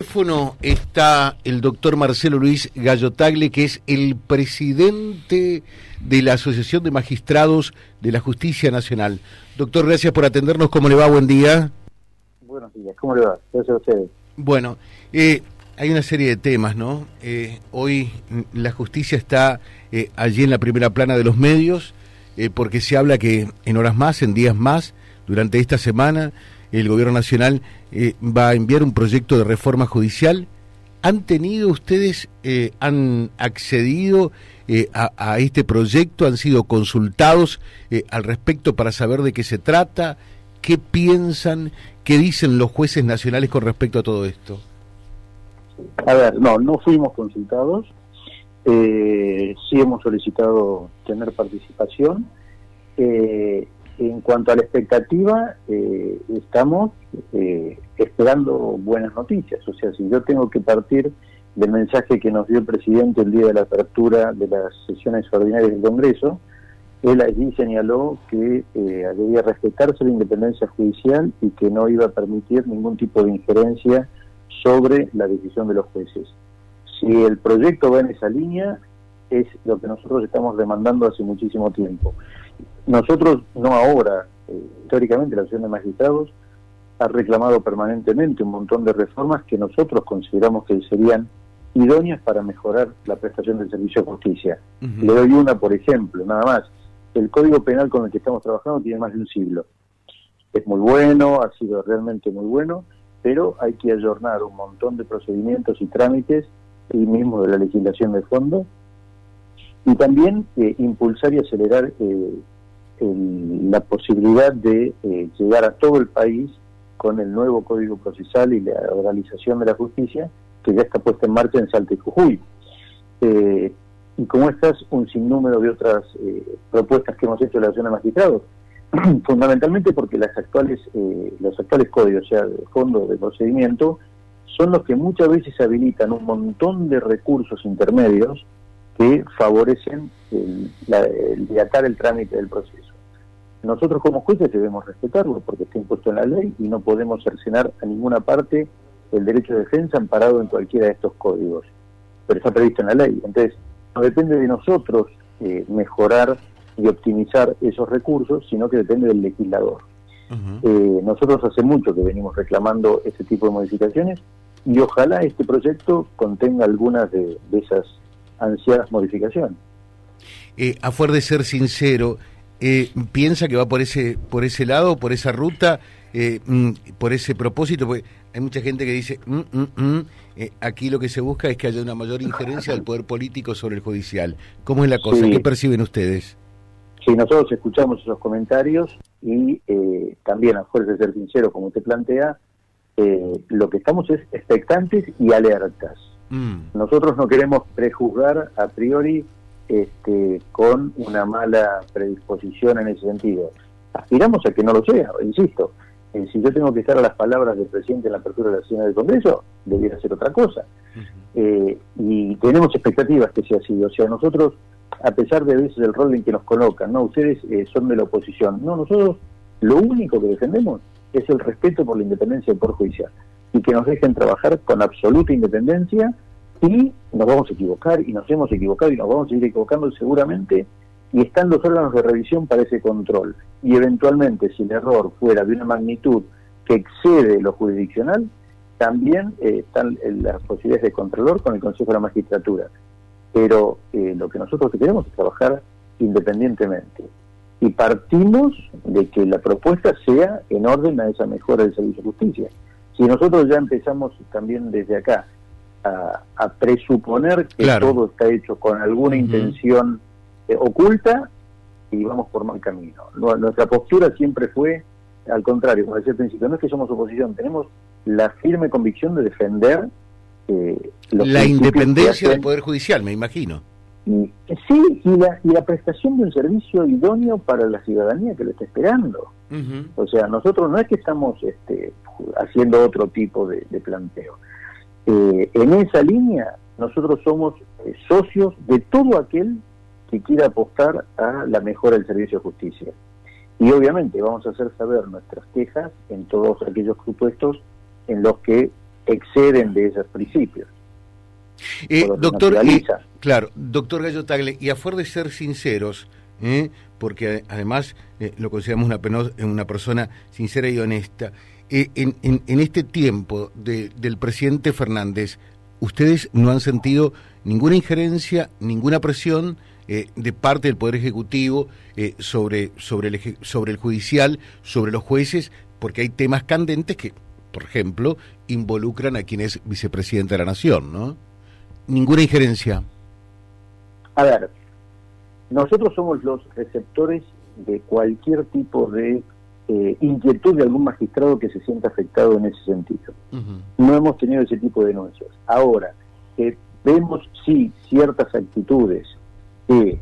Teléfono está el doctor Marcelo Luis Gallo Tagle, que es el presidente de la Asociación de Magistrados de la Justicia Nacional. Doctor, gracias por atendernos. ¿Cómo le va? Buen día. Buenos días. ¿Cómo le va? Gracias a ustedes. Bueno, hay una serie de temas, ¿no? Hoy la justicia está allí en la primera plana de los medios, porque se habla que en horas más, en días más, durante esta semana, el Gobierno Nacional va a enviar un proyecto de reforma judicial. ¿Han tenido ustedes, han accedido a este proyecto? ¿Han sido consultados al respecto para saber de qué se trata? ¿Qué piensan? ¿Qué dicen los jueces nacionales con respecto a todo esto? A ver, no fuimos consultados. Sí hemos solicitado tener participación. En cuanto a la expectativa, estamos esperando buenas noticias. O sea, si yo tengo que partir del mensaje que nos dio el presidente el día de la apertura de las sesiones ordinarias del Congreso, él allí señaló que debía respetarse la independencia judicial y que no iba a permitir ningún tipo de injerencia sobre la decisión de los jueces. Si el proyecto va en esa línea, es lo que nosotros estamos demandando hace muchísimo tiempo. Nosotros, no ahora, históricamente la Asociación de Magistrados ha reclamado permanentemente un montón de reformas que nosotros consideramos que serían idóneas para mejorar la prestación del servicio de justicia. Le doy una, por ejemplo, nada más. El Código Penal con el que estamos trabajando tiene más de un siglo. Es muy bueno, ha sido realmente muy bueno, pero hay que ayornar un montón de procedimientos y trámites, y mismo de la legislación de fondo, y también impulsar y acelerar la posibilidad de llegar a todo el país con el nuevo Código Procesal y la oralización de la justicia, que ya está puesta en marcha en Salta y Jujuy. Y como estas, un sinnúmero de otras propuestas que hemos hecho en la Asociación de Magistrados, fundamentalmente porque los actuales códigos, o sea, de fondo de procedimiento, son los que muchas veces habilitan un montón de recursos intermedios que favorecen el dilatar el trámite del proceso. Nosotros como jueces debemos respetarlo porque está impuesto en la ley y no podemos cercenar a ninguna parte el derecho de defensa amparado en cualquiera de estos códigos, pero está previsto en la ley. Entonces, no depende de nosotros mejorar y optimizar esos recursos, sino que depende del legislador. Nosotros hace mucho que venimos reclamando este tipo de modificaciones y ojalá este proyecto contenga algunas de esas ansiadas modificaciones. A fuer de ser sincero, ¿piensa que va por ese lado, por esa ruta, por ese propósito? Porque hay mucha gente que dice, aquí lo que se busca es que haya una mayor injerencia del poder político sobre el judicial. ¿Cómo es la cosa? Sí. ¿Qué perciben ustedes? Sí, nosotros escuchamos esos comentarios y también, a fuerza de ser sincero, como usted plantea, lo que estamos es expectantes y alertas. Nosotros no queremos prejuzgar a priori con una mala predisposición en ese sentido. Aspiramos a que no lo sea, insisto. Si yo tengo que estar a las palabras del presidente en la apertura de la sesión del Congreso, debiera ser otra cosa. Y tenemos expectativas que sea así. O sea, nosotros, a pesar de a veces el rol en que nos colocan, no, ustedes son de la oposición. No, nosotros lo único que defendemos es el respeto por la independencia del Poder Judicial y que nos dejen trabajar con absoluta independencia, y nos vamos a equivocar y nos hemos equivocado y nos vamos a seguir equivocando seguramente, y están los órganos de revisión para ese control. Y eventualmente, si el error fuera de una magnitud que excede lo jurisdiccional, también están las posibilidades de contralor con el Consejo de la Magistratura. Pero lo que nosotros queremos es trabajar independientemente. Y partimos de que la propuesta sea en orden a esa mejora del servicio de justicia. Si nosotros ya empezamos también desde acá a presuponer que claro, todo está hecho con alguna intención oculta, y vamos por mal camino. Nuestra postura siempre fue, al contrario, como decía al principio, no es que somos oposición, tenemos la firme convicción de defender la independencia del Poder Judicial, me imagino. Sí, y la prestación de un servicio idóneo para la ciudadanía que lo está esperando. O sea, nosotros no es que estamos haciendo otro tipo de planteo. En esa línea, nosotros somos socios de todo aquel que quiera apostar a la mejora del servicio de justicia. Y obviamente vamos a hacer saber nuestras quejas en todos aquellos supuestos en los que exceden de esos principios. Doctor, claro, doctor Gallo Tagle, y a fuer de ser sinceros, porque además lo consideramos una persona sincera y honesta, en este tiempo del presidente Fernández, ¿ustedes no han sentido ninguna injerencia, ninguna presión de parte del Poder Ejecutivo sobre el judicial, sobre los jueces? Porque hay temas candentes que, por ejemplo, involucran a quien es vicepresidente de la Nación, ¿no? Ninguna injerencia. A ver, nosotros somos los receptores de cualquier tipo de inquietud de algún magistrado que se sienta afectado en ese sentido. No hemos tenido ese tipo de denuncias. Ahora, vemos sí ciertas actitudes que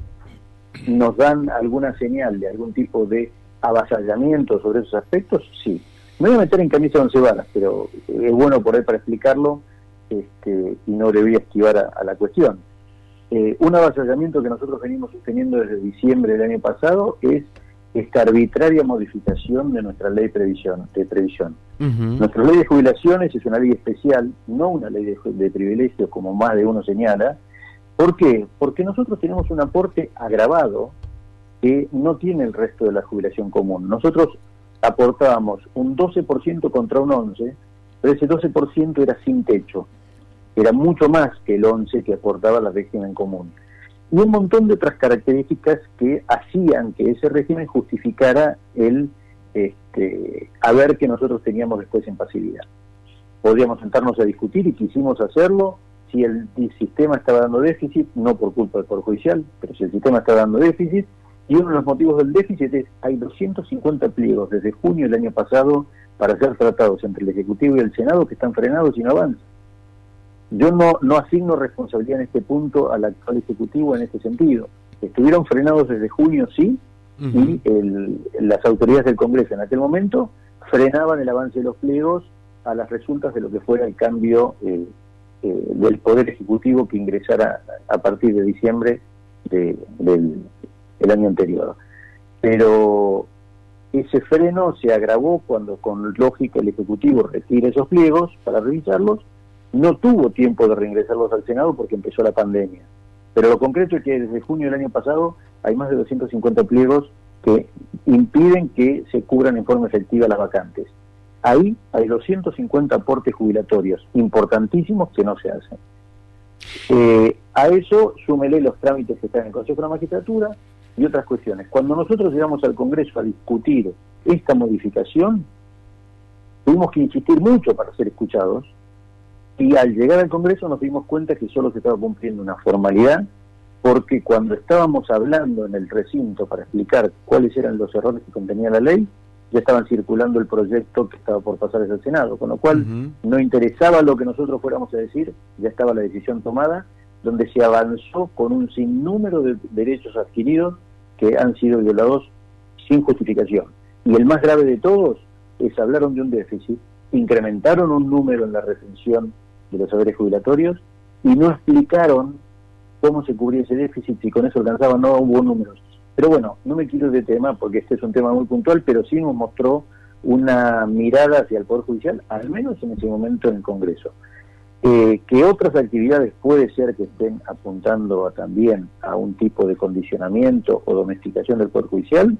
nos dan alguna señal de algún tipo de avasallamiento sobre esos aspectos, sí. Me voy a meter en camisa de once varas, pero es bueno por ahí para explicarlo, y no le voy a esquivar a la cuestión. Un avasallamiento que nosotros venimos sosteniendo desde diciembre del año pasado es esta arbitraria modificación de nuestra ley de previsión. Nuestra ley de jubilaciones es una ley especial, no una ley de privilegios como más de uno señala. ¿Por qué? Porque nosotros tenemos un aporte agravado que no tiene el resto de la jubilación común. Nosotros aportábamos un 12% contra un 11%, pero ese 12% era sin techo. Era mucho más que el 11% que aportaba la régimen común. Y un montón de otras características que hacían que ese régimen justificara el haber que nosotros teníamos después en pasividad. Podíamos sentarnos a discutir y quisimos hacerlo si el sistema estaba dando déficit, no por culpa del Poder Judicial, pero si el sistema está dando déficit, y uno de los motivos del déficit es hay 250 pliegos desde junio del año pasado para ser tratados entre el Ejecutivo y el Senado que están frenados y no avanzan. Yo no asigno responsabilidad en este punto al actual Ejecutivo en este sentido. Estuvieron frenados desde junio, sí, y las autoridades del Congreso en aquel momento frenaban el avance de los pliegos a las resultas de lo que fuera el cambio del Poder Ejecutivo que ingresara a partir de diciembre del año anterior. Pero ese freno se agravó cuando, con lógica, el Ejecutivo retira esos pliegos para revisarlos. No tuvo tiempo de reingresarlos al Senado porque empezó la pandemia. Pero lo concreto es que desde junio del año pasado hay más de 250 pliegos que impiden que se cubran en forma efectiva las vacantes. Ahí hay 250 aportes jubilatorios importantísimos que no se hacen. A eso súmele los trámites que están en el Consejo de la Magistratura y otras cuestiones. Cuando nosotros llegamos al Congreso a discutir esta modificación, tuvimos que insistir mucho para ser escuchados, y al llegar al Congreso nos dimos cuenta que solo se estaba cumpliendo una formalidad, porque cuando estábamos hablando en el recinto para explicar cuáles eran los errores que contenía la ley, ya estaban circulando el proyecto que estaba por pasar al Senado, con lo cual no interesaba lo que nosotros fuéramos a decir, ya estaba la decisión tomada, donde se avanzó con un sinnúmero de derechos adquiridos que han sido violados sin justificación. Y el más grave de todos es hablaron de un déficit, incrementaron un número en la retención de los saberes jubilatorios y no explicaron cómo se cubría ese déficit, si con eso alcanzaban, no hubo números. Pero bueno, no me quiero de tema porque este es un tema muy puntual, pero sí nos mostró una mirada hacia el Poder Judicial, al menos en ese momento en el Congreso. Que otras actividades puede ser que estén apuntando también a un tipo de condicionamiento o domesticación del Poder Judicial.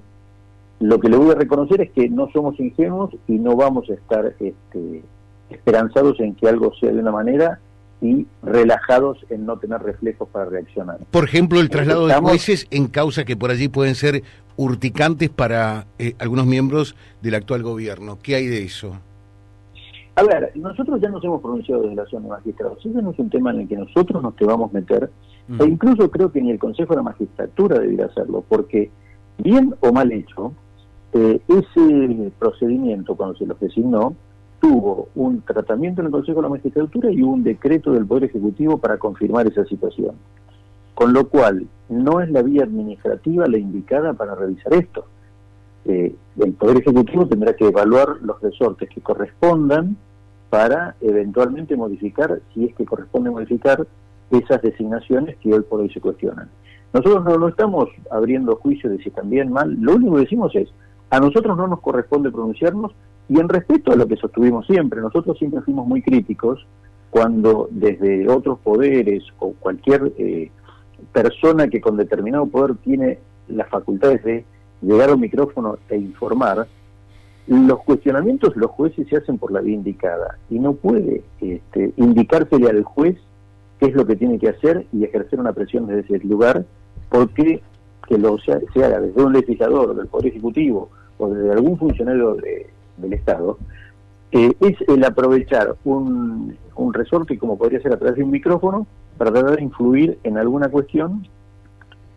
Lo que le voy a reconocer es que no somos ingenuos y no vamos a estar esperanzados en que algo sea de una manera y relajados en no tener reflejos para reaccionar. Por ejemplo, el traslado de jueces en causas que por allí pueden ser urticantes para algunos miembros del actual gobierno. ¿Qué hay de eso? A ver, nosotros ya nos hemos pronunciado desde la zona de magistrados. Ese no es un tema en el que nosotros nos debamos meter, e incluso creo que ni el Consejo de la Magistratura debería hacerlo, porque bien o mal hecho, ese procedimiento, cuando se los designó, tuvo un tratamiento en el Consejo de la Magistratura y un decreto del Poder Ejecutivo para confirmar esa situación. Con lo cual, no es la vía administrativa la indicada para revisar esto. El Poder Ejecutivo tendrá que evaluar los resortes que correspondan para eventualmente modificar, si es que corresponde modificar, esas designaciones que hoy por hoy se cuestionan. Nosotros no estamos abriendo juicio de si están bien, mal, lo único que decimos es, a nosotros no nos corresponde pronunciarnos Y en respeto a lo que sostuvimos siempre, nosotros siempre fuimos muy críticos cuando desde otros poderes o cualquier persona que con determinado poder tiene las facultades de llegar a un micrófono e informar, los cuestionamientos los jueces se hacen por la vía indicada y no puede indicársele al juez qué es lo que tiene que hacer y ejercer una presión desde ese lugar, porque que se haga desde un legislador, del Poder Ejecutivo o desde algún funcionario del Estado, es el aprovechar un resorte como podría ser a través de un micrófono para tratar de influir en alguna cuestión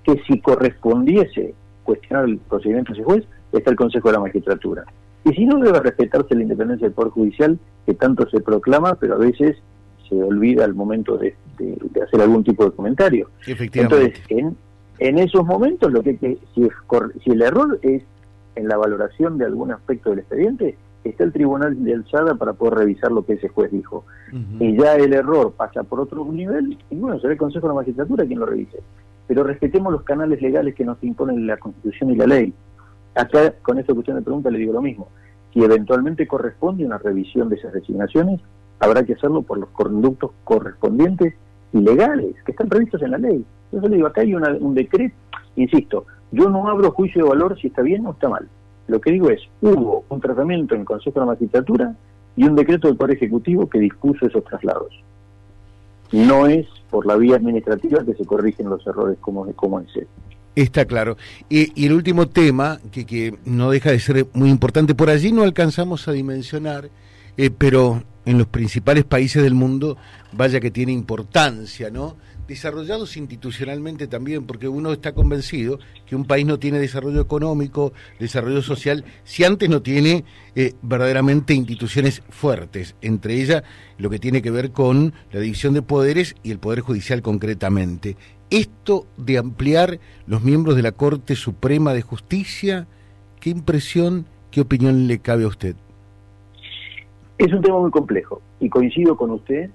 que si correspondiese cuestionar el procedimiento de ese juez, está el Consejo de la Magistratura. Y si no, debe respetarse la independencia del Poder Judicial, que tanto se proclama, pero a veces se olvida al momento de hacer algún tipo de comentario. Efectivamente. Entonces, en esos momentos, lo que si el error es en la valoración de algún aspecto del expediente, está el tribunal de alzada para poder revisar lo que ese juez dijo. Y ya el error pasa por otro nivel, y bueno, será el Consejo de la Magistratura quien lo revise. Pero respetemos los canales legales que nos imponen la Constitución y la ley. Acá, con esta cuestión de pregunta, le digo lo mismo. Si eventualmente corresponde una revisión de esas designaciones, habrá que hacerlo por los conductos correspondientes y legales, que están previstos en la ley. Entonces le digo, acá hay un decreto, insisto, yo no abro juicio de valor si está bien o está mal. Lo que digo es, hubo un tratamiento en el Consejo de la Magistratura y un decreto del Poder Ejecutivo que dispuso esos traslados. No es por la vía administrativa que se corrigen los errores como ese. Está claro. Y el último tema, que no deja de ser muy importante, por allí no alcanzamos a dimensionar, pero en los principales países del mundo, vaya que tiene importancia, ¿no? Desarrollados institucionalmente también, porque uno está convencido que un país no tiene desarrollo económico, desarrollo social, si antes no tiene verdaderamente instituciones fuertes, entre ellas lo que tiene que ver con la división de poderes y el Poder Judicial concretamente. Esto de ampliar los miembros de la Corte Suprema de Justicia, ¿qué impresión, qué opinión le cabe a usted? Es un tema muy complejo y coincido con usted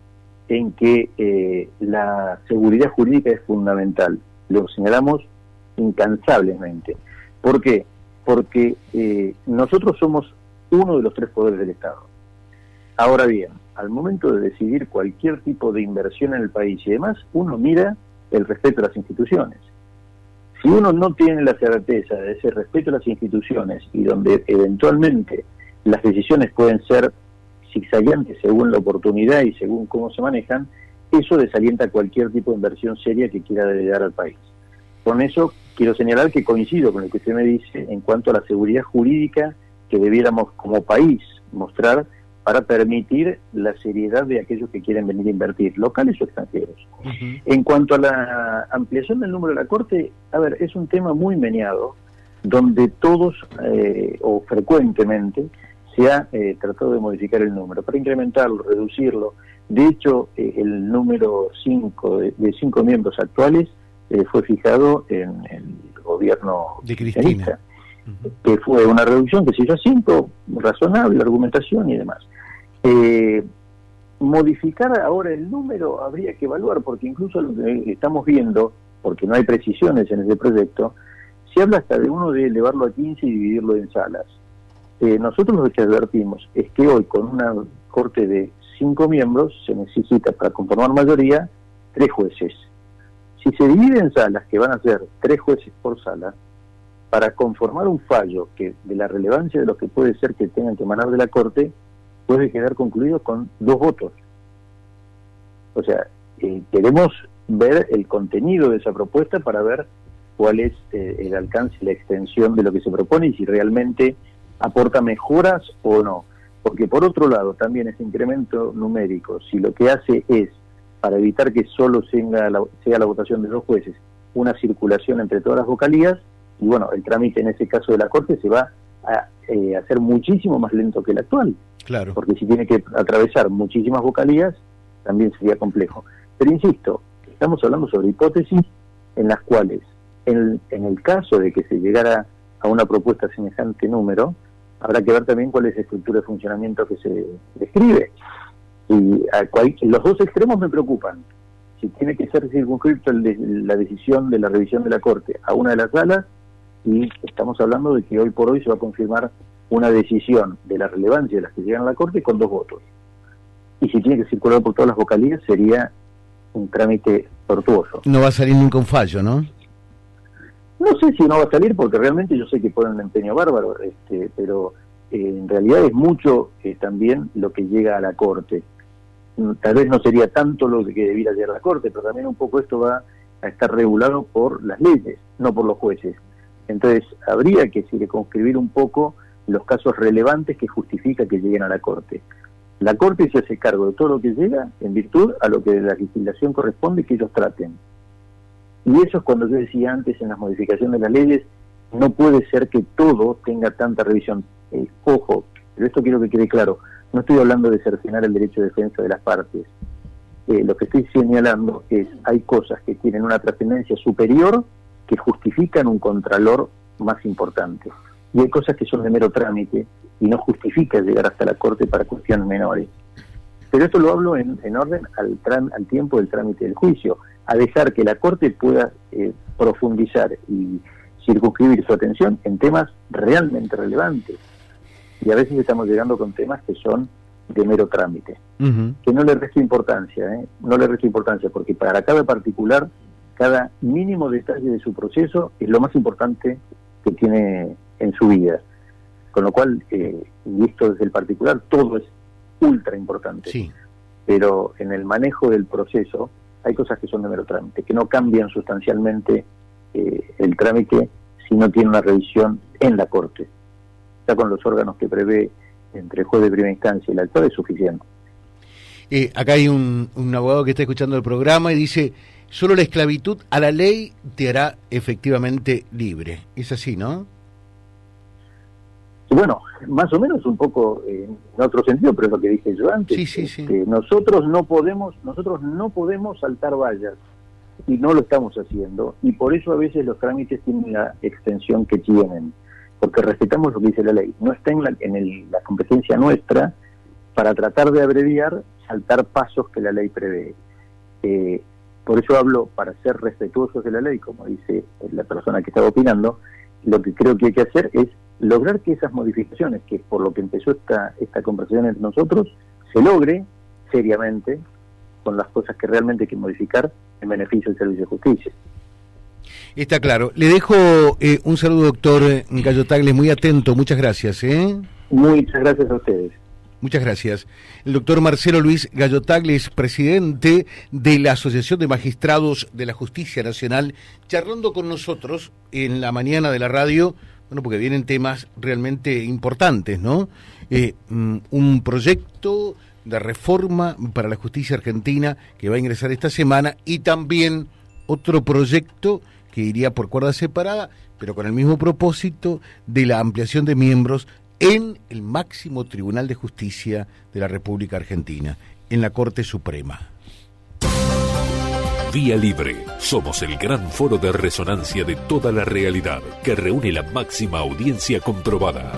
en que la seguridad jurídica es fundamental. Lo señalamos incansablemente. ¿Por qué? Porque nosotros somos uno de los tres poderes del Estado. Ahora bien, al momento de decidir cualquier tipo de inversión en el país y demás, uno mira el respeto a las instituciones. Si uno no tiene la certeza de ese respeto a las instituciones y donde eventualmente las decisiones pueden ser zigzagueantes según la oportunidad y según cómo se manejan, eso desalienta cualquier tipo de inversión seria que quiera dar al país. Con eso quiero señalar que coincido con lo que usted me dice en cuanto a la seguridad jurídica que debiéramos como país mostrar para permitir la seriedad de aquellos que quieren venir a invertir, locales o extranjeros. En cuanto a la ampliación del número de la Corte, a ver, es un tema muy meneado, donde todos o frecuentemente se ha tratado de modificar el número, para incrementarlo, reducirlo. De hecho, el número 5 de 5 miembros actuales fue fijado en el gobierno de Cristina, que fue una reducción que se hizo a 5, razonable, la argumentación y demás. Modificar ahora el número habría que evaluar, porque incluso lo que estamos viendo, porque no hay precisiones en ese proyecto, se habla hasta de uno de elevarlo a 15 y dividirlo en salas. Nosotros lo que advertimos es que hoy con una corte de 5 miembros se necesita para conformar mayoría 3 jueces. Si se divide en salas, que van a ser 3 jueces por sala, para conformar un fallo que de la relevancia de lo que puede ser que tengan que emanar de la corte, puede quedar concluido con 2 votos. O sea, queremos ver el contenido de esa propuesta para ver cuál es el alcance y la extensión de lo que se propone y si realmente aporta mejoras o no. Porque por otro lado, también ese incremento numérico, si lo que hace es, para evitar que solo sea la votación de 2 jueces, una circulación entre todas las vocalías, y bueno, el trámite en ese caso de la Corte se va a hacer muchísimo más lento que el actual. Claro. Porque si tiene que atravesar muchísimas vocalías, también sería complejo. Pero insisto, estamos hablando sobre hipótesis en las cuales, en el caso de que se llegara a una propuesta semejante número, habrá que ver también cuál es la estructura de funcionamiento que se describe. Y los dos extremos me preocupan. Si tiene que ser circunscrito la decisión de la revisión de la Corte a una de las salas, y estamos hablando de que hoy por hoy se va a confirmar una decisión de la relevancia de las que llegan a la Corte con 2 votos. Y si tiene que circular por todas las vocalías sería un trámite tortuoso. No va a salir nunca un fallo, ¿no? No sé si no va a salir, porque realmente yo sé que ponen un empeño bárbaro, pero en realidad es mucho también lo que llega a la Corte. Tal vez no sería tanto lo que debiera llegar a la Corte, pero también un poco esto va a estar regulado por las leyes, no por los jueces. Entonces habría que circunscribir un poco los casos relevantes que justifica que lleguen a la Corte. La Corte se hace cargo de todo lo que llega en virtud a lo que la legislación corresponde que ellos traten. Y eso es cuando yo decía antes en las modificaciones de las leyes, no puede ser que todo tenga tanta revisión. Ojo, pero esto quiero que quede claro, no estoy hablando de cercenar el derecho de defensa de las partes. Lo que estoy señalando es, hay cosas que tienen una trascendencia superior que justifican un contralor más importante. Y hay cosas que son de mero trámite y no justifica llegar hasta la Corte para cuestiones menores. Pero esto lo hablo en orden al tiempo del trámite del juicio, a dejar que la Corte pueda profundizar y circunscribir su atención en temas realmente relevantes. Y a veces estamos llegando con temas que son de mero trámite. Que no le reste importancia, no le reste importancia, porque para cada particular, cada mínimo detalle de su proceso es lo más importante que tiene en su vida. Con lo cual, visto desde el particular, todo es ultra importante. Sí. Pero en el manejo del proceso hay cosas que son de mero trámite, que no cambian sustancialmente el trámite si no tiene una revisión en la Corte. Ya con los órganos que prevé entre el juez de primera instancia y el actor es suficiente. Acá hay un abogado que está escuchando el programa y dice, solo la esclavitud a la ley te hará efectivamente libre. Es así, ¿no? Bueno, más o menos un poco en otro sentido, pero es lo que dije yo antes. Sí. Nosotros no podemos saltar vallas y no lo estamos haciendo, y por eso a veces los trámites tienen la extensión que tienen, porque respetamos lo que dice la ley. No está en la competencia nuestra para tratar de abreviar, saltar pasos que la ley prevé. Por eso hablo, para ser respetuosos de la ley, como dice la persona que estaba opinando, lo que creo que hay que hacer es lograr que esas modificaciones, que es por lo que empezó esta conversación entre nosotros, se logre seriamente con las cosas que realmente hay que modificar en beneficio del servicio de justicia. Está claro. Le dejo un saludo, doctor Gallo Tagle, muy atento. Muchas gracias. Muchas gracias a ustedes. Muchas gracias. El doctor Marcelo Luis Gallo Tagle es presidente de la Asociación de Magistrados de la Justicia Nacional, charlando con nosotros en la mañana de la radio, bueno, porque vienen temas realmente importantes, ¿no? Un proyecto de reforma para la justicia argentina que va a ingresar esta semana, y también otro proyecto que iría por cuerda separada, pero con el mismo propósito de la ampliación de miembros en el máximo Tribunal de Justicia de la República Argentina, en la Corte Suprema. Vía Libre. Somos el gran foro de resonancia de toda la realidad que reúne la máxima audiencia comprobada.